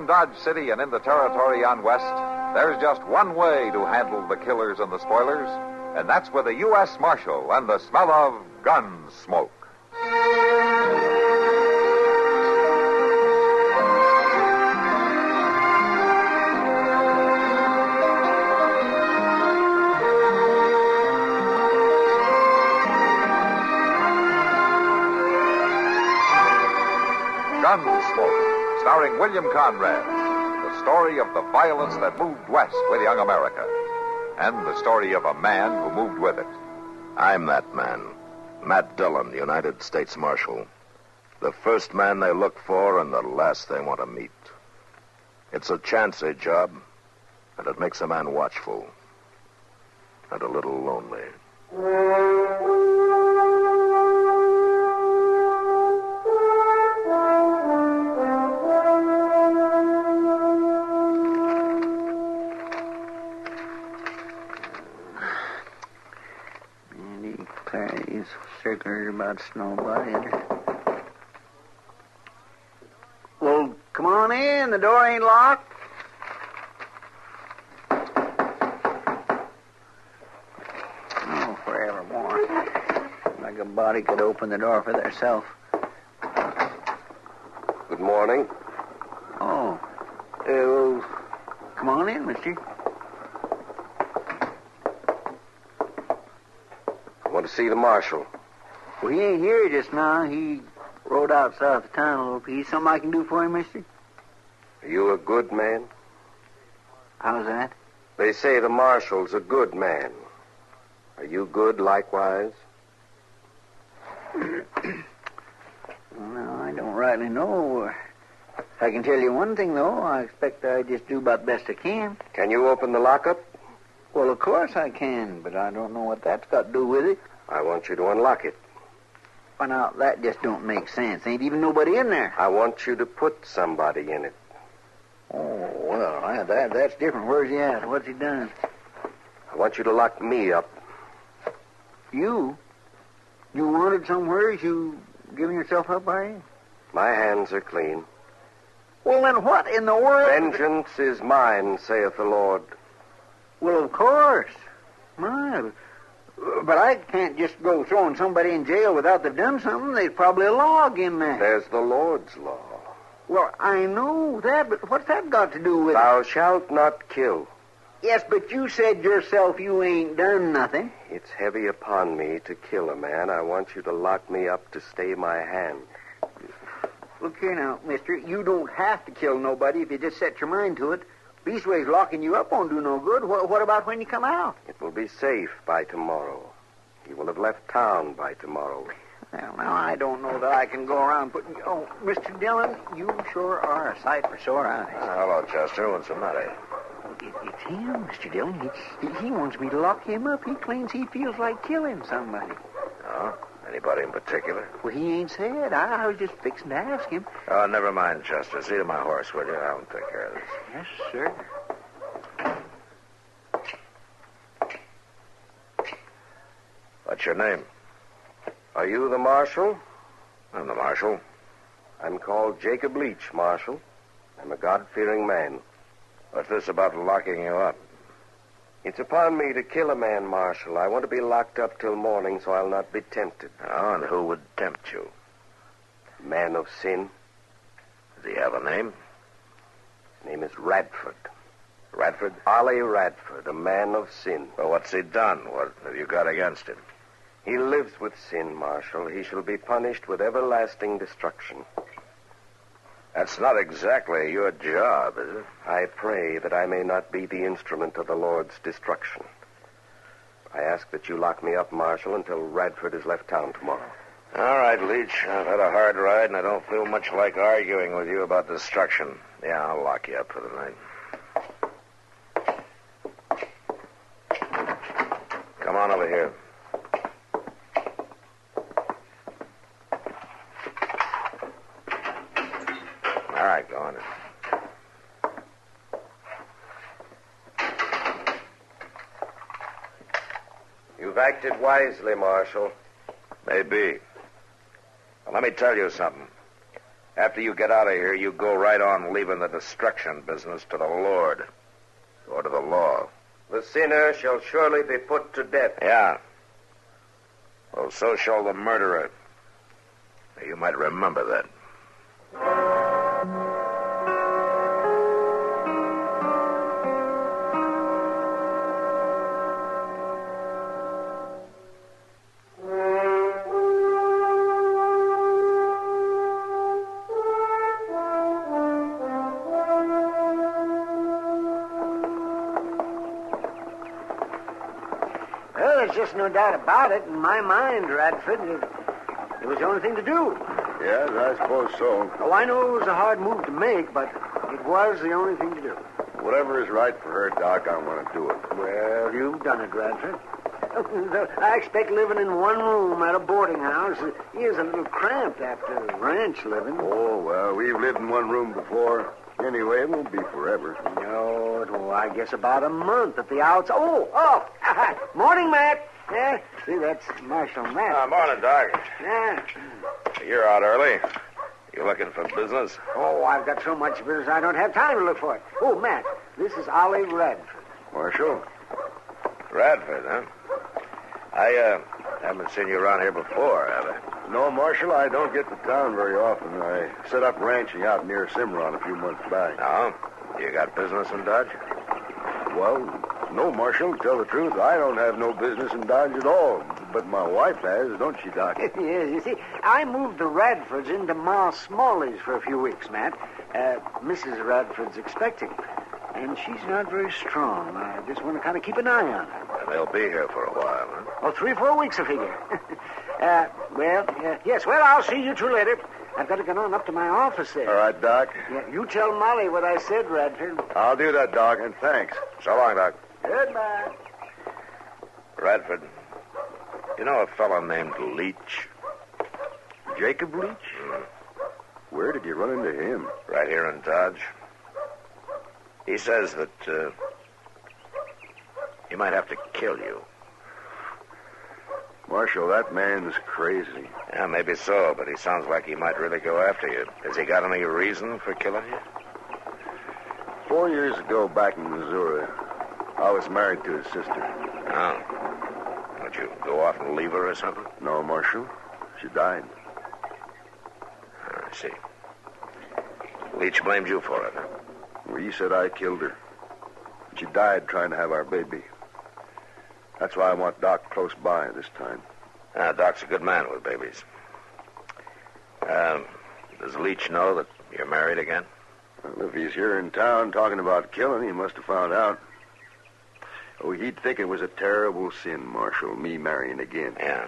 around Dodge City and in the territory on west, there's just one way to handle the killers and the spoilers, and that's with a U.S. Marshal and the smell of Gunsmoke. Gunsmoke, starring William Conrad, the story of the violence that moved west with young America, and the story of a man who moved with it. I'm that man, Matt Dillon, United States Marshal. The first man they look for and the last they want to meet. It's a chancy job, and it makes a man watchful and a little lonely. Circulars about Snowbody. Well, come on in. The door ain't locked. Oh, forevermore. Like a body could open the door for theirself. Good morning. Oh. Well, come on in, mister. I want to see the marshal. Well, he ain't here just now. He rode out south of town a little piece. Something I can do for him, mister? Are you a good man? How's that? They say the marshal's a good man. Are you good likewise? Well, no, I don't rightly know. I can tell you one thing, though. I expect I just do about the best I can. Can you open the lockup? Well, of course I can, but I don't know what that's got to do with it. I want you to unlock it. Well, now, that just don't make sense. Ain't even nobody in there. I want you to put somebody in it. Oh, well, that's different. Where's he at? What's he done? I want you to lock me up. You? You wanted somewhere? You giving yourself up, are you? My hands are clean. Well, then what in the world... Vengeance is mine, saith the Lord. Well, of course. But I can't just go throwing somebody in jail without they've done something. There's probably a log in there. There's the Lord's law. Well, I know that, but what's that got to do with Thou shalt not kill. Yes, but you said yourself you ain't done nothing. It's heavy upon me to kill a man. I want you to lock me up to stay my hand. Look here now, mister. You don't have to kill nobody if you just set your mind to it. Leastways, locking you up won't do no good. What about when you come out? It will be safe by tomorrow. He will have left town by tomorrow. Well, now, I don't know that I can go around putting... Oh, Mr. Dillon, you sure are a sight for sore eyes. Hello, Chester. What's the matter? It's him, Mr. Dillon. He wants me to lock him up. He claims he feels like killing somebody. Oh? Anybody in particular? Well, he ain't said. I was just fixing to ask him. Oh, never mind, Chester. See to my horse, will you? I'll take care of this. Yes, sir. What's your name? Are you the marshal? I'm the marshal. I'm called Jacob Leach, Marshal. I'm a God-fearing man. What's this about locking you up? It's upon me to kill a man, Marshal. I want to be locked up till morning so I'll not be tempted. Oh, and who would tempt you? A man of sin. Does he have a name? His name is Radford. Radford? Ollie Radford, a man of sin. Well, what's he done? What have you got against him? He lives with sin, Marshal. He shall be punished with everlasting destruction. That's not exactly your job, is it? I pray that I may not be the instrument of the Lord's destruction. I ask that you lock me up, Marshal, until Radford has left town tomorrow. All right, Leach. I've had a hard ride, and I don't feel much like arguing with you about destruction. Yeah, I'll lock you up for the night. Come on over here. All right, go on in. You've acted wisely, Marshal. Maybe. Well, let me tell you something. After you get out of here, you go right on leaving the destruction business to the Lord. Or to the law. The sinner shall surely be put to death. Yeah. Well, so shall the murderer. You might remember that. Well, there's just no doubt about it. In my mind, Radford, it was the only thing to do. Yes, I suppose so. Oh, I know it was a hard move to make, but it was the only thing to do. Whatever is right for her, Doc, I want to do it. Well, you've done it, Radford. I expect living in one room at a boarding house is a little cramped after ranch living. Oh, well, we've lived in one room before. Anyway, it won't be forever. No, well, I guess about a month at the outside. Oh! Morning, Matt. Yeah, see, that's Marshal Matt. Morning, Doc. Yeah. You're out early. You looking for business? Oh, I've got so much business I don't have time to look for it. Oh, Matt, this is Ollie Radford. Marshal? Radford, huh? I haven't seen you around here before, have I? No, Marshal, I don't get to town very often. I set up ranching out near Cimarron a few months back. No? You got business in Dodge? Well, no, Marshal. To tell the truth, I don't have no business in Dodge at all. But my wife has, don't she, Doc? Yes, you see, I moved the Radfords into Ma Smalley's for a few weeks, Matt. Mrs. Radford's expecting, and she's not very strong. I just want to kind of keep an eye on her. And they'll be here for a while, huh? Oh, 3-4 weeks, I figure. Yes, well, I'll see you two later. I've got to get on up to my office there. All right, Doc. Yeah, you tell Molly what I said, Radford. I'll do that, Doc, and thanks. So long, Doc. Goodbye. Radford, you know a fellow named Leach? Jacob Leach? Where did you run into him? Right here in Dodge. He says that he might have to kill you. Marshal, that man's crazy. Yeah, maybe so, but he sounds like he might really go after you. Has he got any reason for killing you? 4 years ago, back in Missouri, I was married to his sister. Oh. Would you go off and leave her or something? No, Marshal. She died. I see. Leach blamed you for it, huh? Well, he said I killed her. She died trying to have our baby. That's why I want Doc close by this time. Doc's a good man with babies. Does Leach know that you're married again? Well, if he's here in town talking about killing, he must have found out. Oh, he'd think it was a terrible sin, Marshal, me marrying again. Yeah.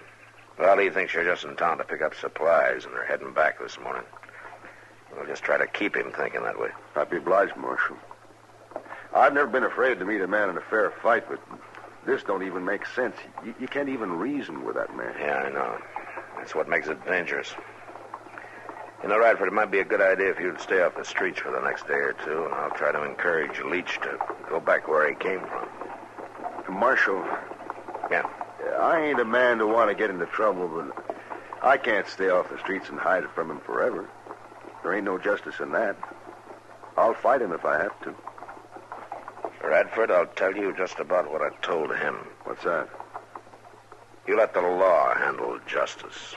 Well, he thinks you're just in town to pick up supplies, and they're heading back this morning. We'll just try to keep him thinking that way. I'd be obliged, Marshal. I've never been afraid to meet a man in a fair fight, but this don't even make sense. You can't even reason with that man. Yeah, I know. That's what makes it dangerous. You know, Radford, it might be a good idea if you'd stay off the streets for the next day or two, and I'll try to encourage Leach to go back where he came from. Marshal. Yeah? I ain't a man to want to get into trouble, but I can't stay off the streets and hide from him forever. There ain't no justice in that. I'll fight him if I have to. Radford, I'll tell you just about what I told him. What's that? You let the law handle justice.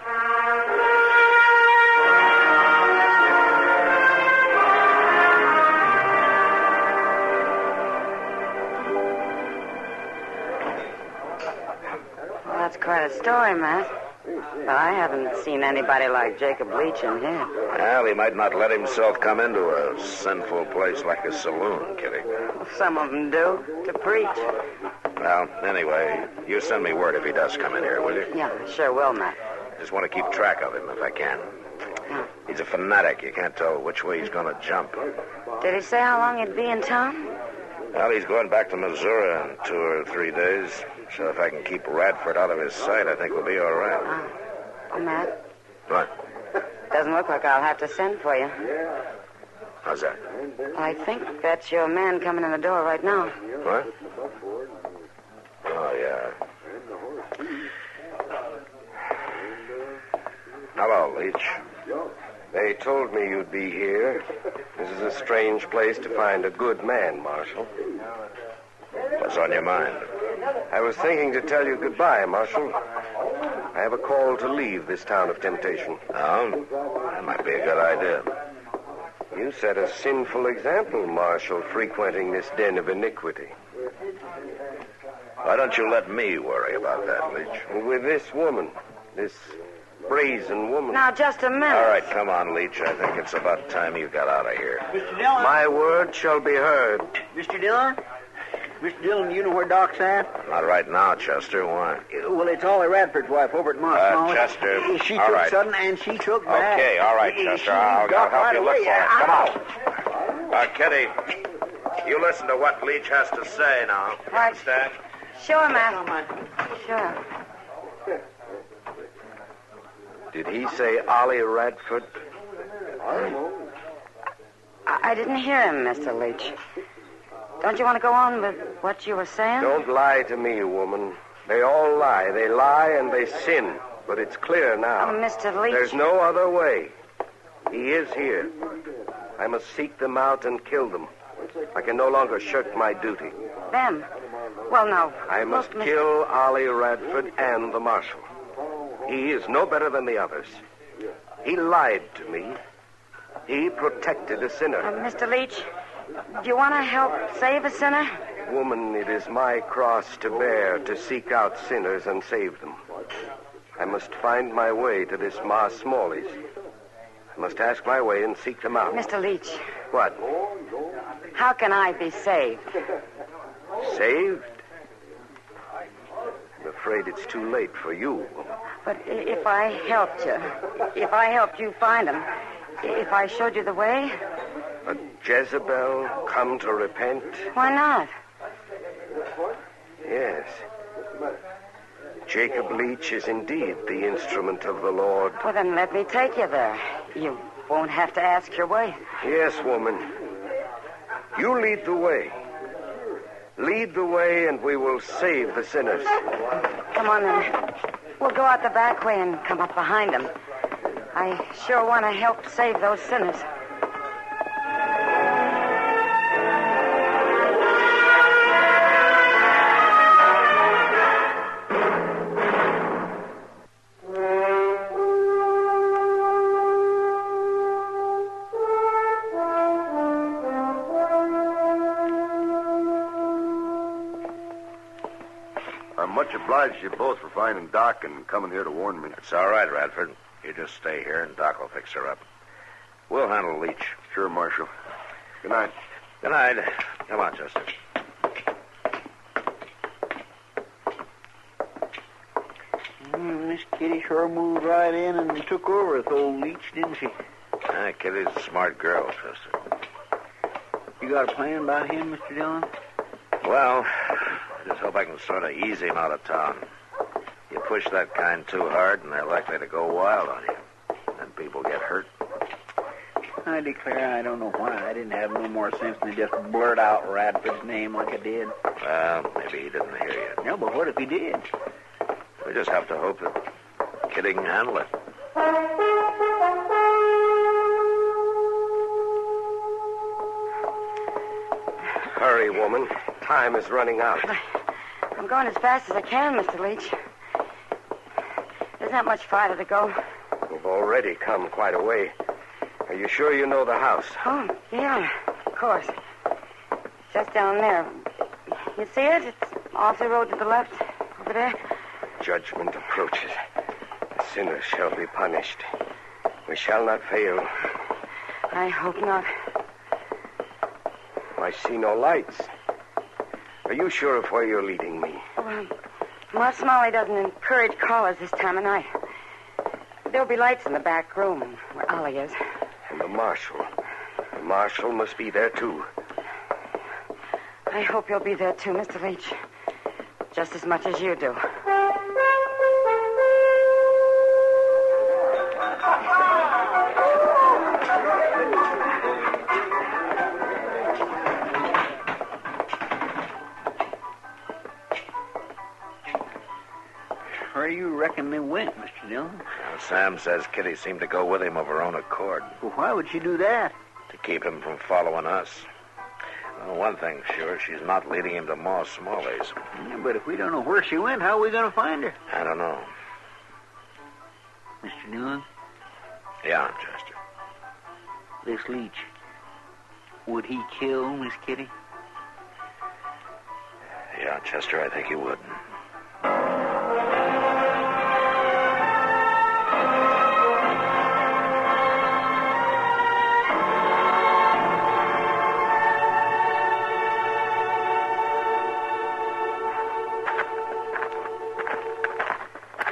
Well, that's quite a story, Matt. But I haven't seen anybody like Jacob Leach in here. Well, he might not let himself come into a sinful place like a saloon, Kitty. Some of them do, to preach. Well, anyway, you send me word if he does come in here, will you? Yeah, I sure will, Matt. Just want to keep track of him if I can. Yeah. He's a fanatic. You can't tell which way he's going to jump. Did he say how long he'd be in town? Well, he's going back to Missouri in 2 or 3 days. So if I can keep Radford out of his sight, I think we'll be all right. Oh, Matt. What? Doesn't look like I'll have to send for you. How's that? I think that's your man coming in the door right now. What? Oh, yeah. Hello, Leach. They told me you'd be here. This is a strange place to find a good man, Marshal. What's on your mind? I was thinking to tell you goodbye, Marshal. I have a call to leave this town of temptation. Oh? That might be a good idea. You set a sinful example, Marshal, frequenting this den of iniquity. Why don't you let me worry about that, Leach? With this woman, this brazen woman. Now, just a minute. All right, come on, Leach. I think it's about time you got out of here. Mr. Dillon? My word shall be heard. Mr. Dillon? Mr. Dillon, you know where Doc's at? Not right now, Chester. Why? Well, it's Ollie Radford's wife over at Moss. Chester, She all took right. sudden and she took back. Okay, all right, Chester. I'll help you look for it. Come on. Kitty, you listen to what Leach has to say now. You Right. understand? Sure, Matt. Sure. Did he say Ollie Radford? I didn't hear him, Mr. Leach. Don't you want to go on with what you were saying? Don't lie to me, woman. They all lie. They lie and they sin. But it's clear now. Oh, Mr. Leach. There's no other way. He is here. I must seek them out and kill them. I can no longer shirk my duty. Them? Well, no. I must Look, kill Ollie Radford and the marshal. He is no better than the others. He lied to me. He protected a sinner. Mr. Leach, do you want to help save a sinner? Woman, it is my cross to bear to seek out sinners and save them. I must find my way to this Ma Smalley's. I must ask my way and seek them out. Mr. Leach. What? How can I be saved? Saved? I'm afraid it's too late for you. But if I helped you find him, if I showed you the way, A Jezebel come to repent? why not? Yes. Jacob Leach is indeed the instrument of the Lord. Well, then let me take you there. You won't have to ask your way. Yes, woman. You lead the way. Lead the way and we will save the sinners. Come on, then. We'll go out the back way and come up behind him. I sure want to help save those sinners. I'm much obliged to you both for finding Doc and coming here to warn me. It's all right, Radford. You just stay here and Doc will fix her up. We'll handle Leach. Sure, Marshal. Good night. Good night. Come on, Chester. Miss Kitty sure moved right in and took over with old Leach, didn't she? Kitty's a smart girl, Chester. You got a plan about him, Mr. Dillon? Well, I just hope I can sort of ease him out of town. You push that kind too hard, and they're likely to go wild on you. And people get hurt. I declare I don't know why I didn't have no more sense than to just blurt out Radford's name like I did. Well, maybe he didn't hear you. No, but what if he did? We just have to hope that Kitty can handle it. Hurry, woman. Time is running out. I'm going as fast as I can, Mr. Leach. There's not much farther to go. We've already come quite a way. Are you sure you know the house? Oh, yeah, of course. Just down there. You see it? It's off the road to the left, over there. Judgment approaches. The sinners shall be punished. We shall not fail. I hope not. I see no lights. Are you sure of where you're leading me? Well, Ma Smalley doesn't encourage callers this time of night. There'll be lights in the back room where Ollie is. And the marshal. The marshal must be there, too. I hope you'll be there, too, Mr. Leach. Just as much as you do. Where do you reckon they went, Mr. Dillon? Now, Sam says Kitty seemed to go with him of her own accord. Well, why would she do that? To keep him from following us. Well, one thing's sure, she's not leading him to Ma Smalley's. Yeah, but if we don't know where she went, how are we going to find her? I don't know. Mr. Dillon? Yeah, Chester. This leech, would he kill Miss Kitty? Yeah, Chester, I think he would.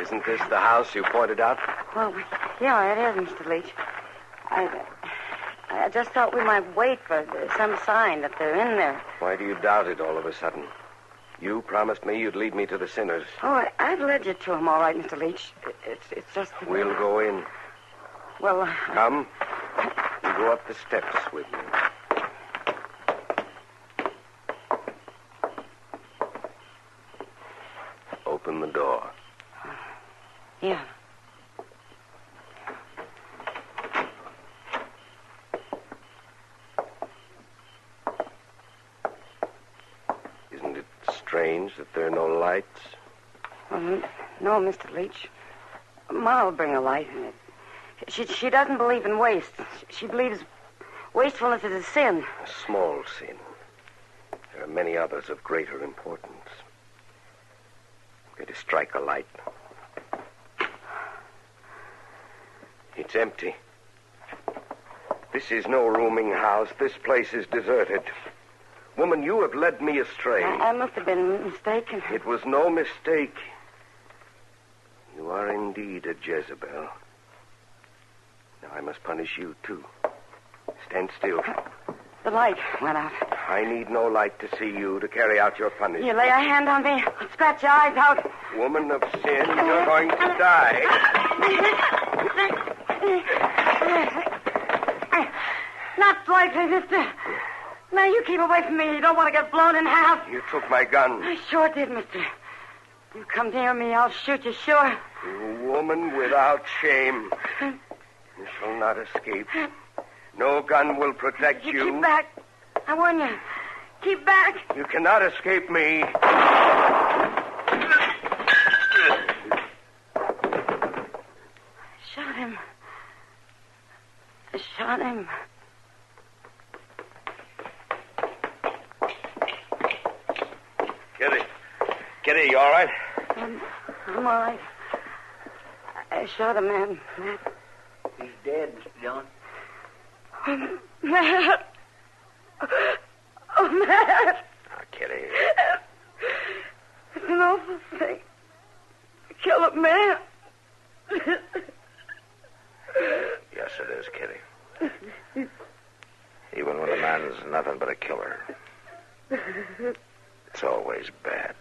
Isn't this the house you pointed out? Well, yeah, it is, Mr. Leach. I just thought we might wait for some sign that they're in there. Why do you doubt it all of a sudden? You promised me you'd lead me to the Sinners. Oh, I've led you to them, all right, Mr. Leach. It's just that... We'll go in. Well, Come. You go up the steps with me. Open the door. Yeah. Isn't it strange that there are no lights? Well, no, Mr. Leach. Ma'll bring a light. She doesn't believe in waste. She believes wastefulness is a sin. A small sin. There are many others of greater importance. I'm going to strike a light. It's empty. This is no rooming house. This place is deserted. Woman, you have led me astray. I must have been mistaken. It was no mistake. You are indeed a Jezebel. Now I must punish you, too. Stand still. The light went out. I need no light to see you, to carry out your punishment. You lay a hand on me, I'll scratch your eyes out. Woman of sin, you're going to die. Not likely, mister. Now, you keep away from me. You don't want to get blown in half. You took my gun. I sure did, mister. You come near me, I'll shoot you, sure. You woman without shame. You shall not escape. No gun will protect you. Keep back. I warn you. Keep back. You cannot escape me. Shot him. I shot him. Kitty, you all right? I'm all right. I shot a man, Matt. He's dead, Mr. Dillon. Oh, Matt. Oh, Matt. Now, Kitty. It's an awful thing. To kill a man. Yes, it is, Kitty. Even when a man's nothing but a killer, it's always bad.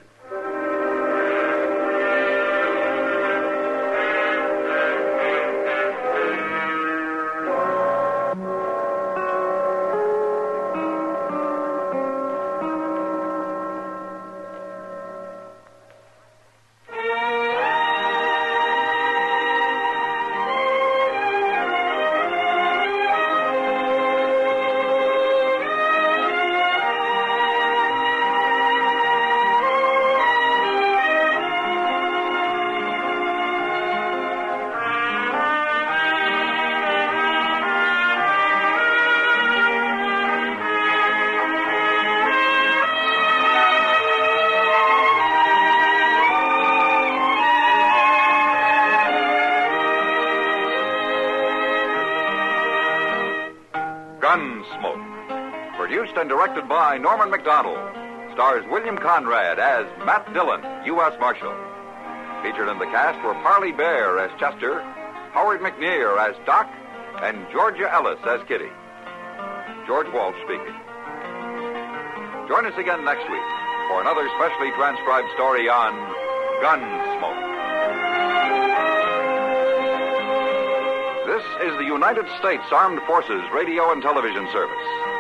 Gunsmoke, produced and directed by Norman McDonald, stars William Conrad as Matt Dillon, U.S. Marshal. Featured in the cast were Parley Bear as Chester, Howard McNear as Doc, and Georgia Ellis as Kitty. George Walsh speaking. Join us again next week for another specially transcribed story on Gunsmoke. This is the United States Armed Forces Radio and Television Service.